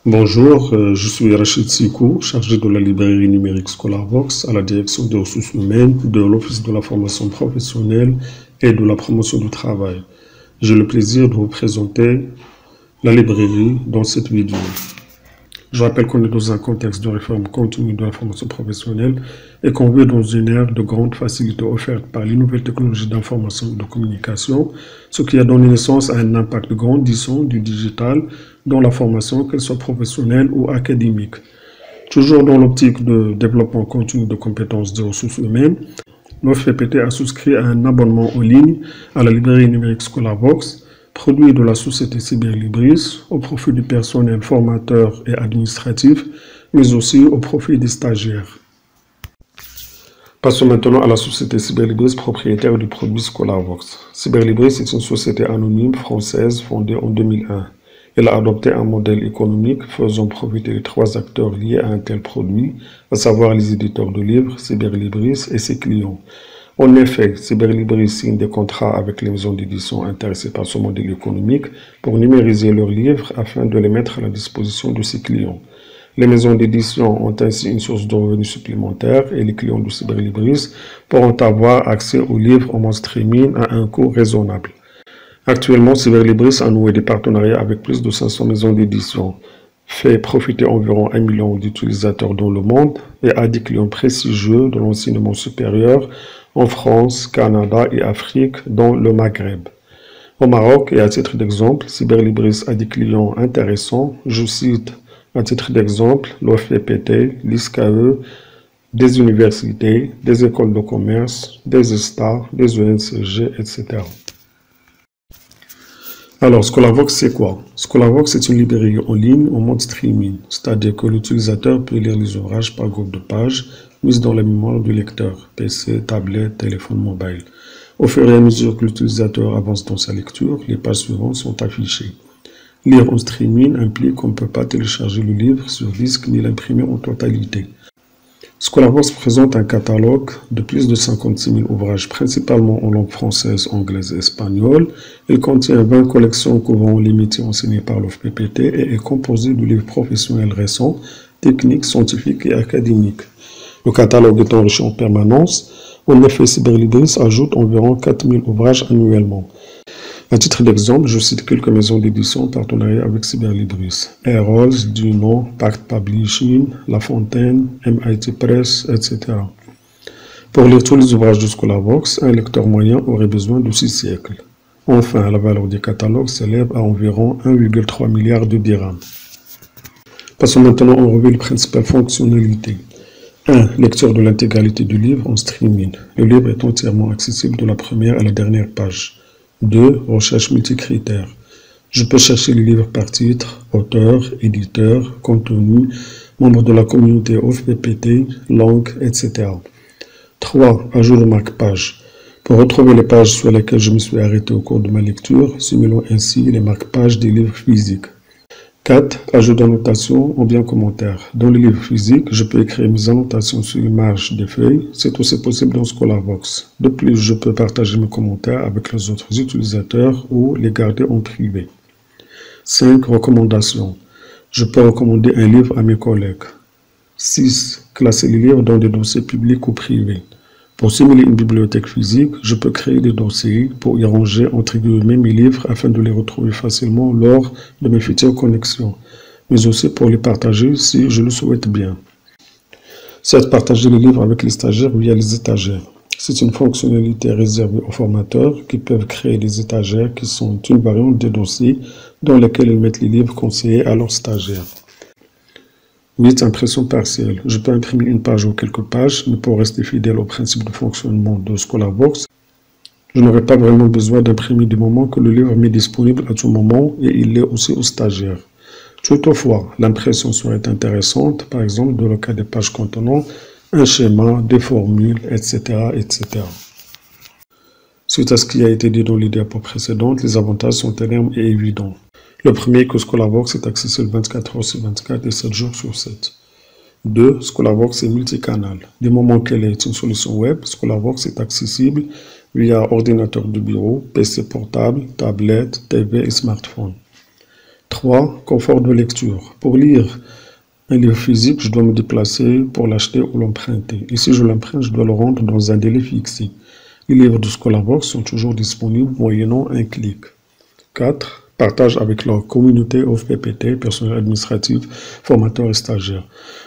Bonjour, je suis Rachid Sikou, chargé de la librairie numérique ScholarVox à la direction des ressources humaines de l'Office de la formation professionnelle et de la promotion du travail. J'ai le plaisir de vous présenter la librairie dans cette vidéo. Je rappelle qu'on est dans un contexte de réforme continue de la formation professionnelle et qu'on vit dans une ère de grande facilité offerte par les nouvelles technologies d'information et de communication, ce qui a donné naissance à un impact grandissant du digital dans la formation, qu'elle soit professionnelle ou académique. Toujours dans l'optique de développement continu de compétences des ressources humaines, l'OFPPT a souscrit à un abonnement en ligne à la librairie numérique ScholarVox, produit de la société Cyberlibris, au profit du personnel formateur et administratif, mais aussi au profit des stagiaires. Passons maintenant à la société Cyberlibris, propriétaire du produit ScholarVox. Cyberlibris est une société anonyme française fondée en 2001. Elle a adopté un modèle économique faisant profiter les trois acteurs liés à un tel produit, à savoir les éditeurs de livres, Cyberlibris et ses clients. En effet, Cyberlibris signe des contrats avec les maisons d'édition intéressées par ce modèle économique pour numériser leurs livres afin de les mettre à la disposition de ses clients. Les maisons d'édition ont ainsi une source de revenus supplémentaire et les clients de Cyberlibris pourront avoir accès aux livres en mode streaming à un coût raisonnable. Actuellement, Cyberlibris a noué des partenariats avec plus de 500 maisons d'édition, fait profiter environ 1 million d'utilisateurs dans le monde et a des clients prestigieux de l'enseignement supérieur en France, Canada et Afrique, dont le Maghreb. Au Maroc, et à titre d'exemple, Cyberlibris a des clients intéressants. Je cite à titre d'exemple l'OFPPT, l'ISCAE, des universités, des écoles de commerce, des ESTA, des ENCG, etc. Alors, ScholarVox, c'est quoi? ScholarVox est une librairie en ligne en mode streaming, c'est-à-dire que l'utilisateur peut lire les ouvrages par groupe de pages mises dans la mémoire du lecteur, PC, tablette, téléphone mobile. Au fur et à mesure que l'utilisateur avance dans sa lecture, les pages suivantes sont affichées. Lire en streaming implique qu'on ne peut pas télécharger le livre sur disque ni l'imprimer en totalité. ScholarVox présente un catalogue de plus de 56 000 ouvrages, principalement en langue française, anglaise et espagnole. Il contient 20 collections couvrant les métiers enseignés par l'OFPPT et est composé de livres professionnels récents, techniques, scientifiques et académiques. Le catalogue est enrichi en permanence. En effet, Cyberlibris ajoute environ 4 000 ouvrages annuellement. À titre d'exemple, je cite quelques maisons d'édition en partenariat avec Cyberlibris: Errol's, Dunant, Pacte Publishing, La Fontaine, MIT Press, etc. Pour lire tous les ouvrages de ScholarVox, un lecteur moyen aurait besoin de 6 siècles. Enfin, la valeur des catalogues s'élève à environ 1,3 milliard de dirhams. Passons maintenant en revue les principales fonctionnalités. 1. Lecture de l'intégralité du livre en streaming. Le livre est entièrement accessible de la première à la dernière page. 2. Recherche multicritères. Je peux chercher les livres par titre, auteur, éditeur, contenu, membre de la communauté OFPPT, langue, etc. 3. Ajout de marque-page. Pour retrouver les pages sur lesquelles je me suis arrêté au cours de ma lecture, simulons ainsi les marque-pages des livres physiques. 4. Ajout d'annotations ou bien commentaires. Dans les livres physiques, je peux écrire mes annotations sur les marges des feuilles. C'est aussi possible dans ScholarVox. De plus, je peux partager mes commentaires avec les autres utilisateurs ou les garder en privé. 5. Recommandations. Je peux recommander un livre à mes collègues. 6. Classer les livres dans des dossiers publics ou privés. Pour simuler une bibliothèque physique, je peux créer des dossiers pour y ranger entre guillemets mes livres afin de les retrouver facilement lors de mes futures connexions, mais aussi pour les partager si je le souhaite bien. 7. Partager les livres avec les stagiaires via les étagères. C'est une fonctionnalité réservée aux formateurs qui peuvent créer des étagères qui sont une variante des dossiers dans lesquels ils mettent les livres conseillés à leurs stagiaires. 8. Impression partielle. Je peux imprimer une page ou quelques pages, mais pour rester fidèle au principe de fonctionnement de ScholarVox, je n'aurai pas vraiment besoin d'imprimer du moment que le livre m'est disponible à tout moment et il l'est aussi aux stagiaires. Toutefois, l'impression serait intéressante, par exemple dans le cas des pages contenant un schéma, des formules, etc., etc. Suite à ce qui a été dit dans les diapos précédentes, les avantages sont énormes et évidents. Le premier est que ScholarVox est accessible 24 heures sur 24 et 7 jours sur 7. 2. ScholarVox est multicanal. Du moment qu'elle est une solution web, ScholarVox est accessible via ordinateur de bureau, PC portable, tablette, TV et smartphone. 3. Confort de lecture. Pour lire un livre physique, je dois me déplacer pour l'acheter ou l'emprunter. Et si je l'emprunte, je dois le rendre dans un délai fixé. Les livres de Scholarbox sont toujours disponibles moyennant un clic. 4. Partage avec leur communauté OFPPT, personnel administratif, formateurs et stagiaires.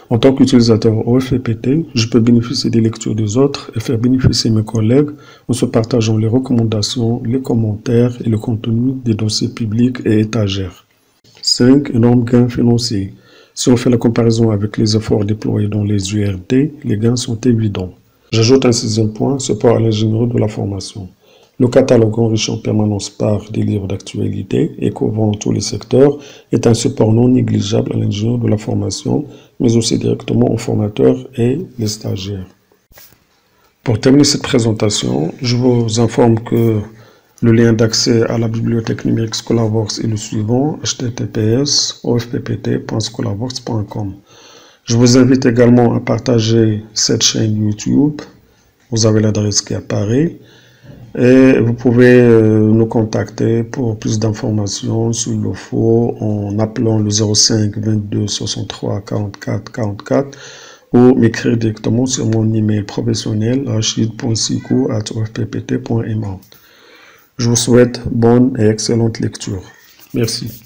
En tant qu'utilisateur OFPPT, je peux bénéficier des lectures des autres et faire bénéficier mes collègues en se partageant les recommandations, les commentaires et le contenu des dossiers publics et étagères. 5. Énorme gain financier. Si on fait la comparaison avec les efforts déployés dans les URT, les gains sont évidents. J'ajoute un 6e point, support à l'ingénierie de la formation. Le catalogue enrichi en permanence par des livres d'actualité et couvrant tous les secteurs est un support non négligeable à l'ingénierie de la formation, mais aussi directement aux formateurs et les stagiaires. Pour terminer cette présentation, je vous informe que le lien d'accès à la bibliothèque numérique Scholarbox est le suivant, https://ofppt.scholarbox.com. Je vous invite également à partager cette chaîne YouTube. Vous avez l'adresse qui apparaît. Et vous pouvez nous contacter pour plus d'informations s'il le faut en appelant le 05 22 63 44 44 ou m'écrire directement sur mon email professionnel rachid.sikou@ofppt.ma. Je vous souhaite bonne et excellente lecture. Merci.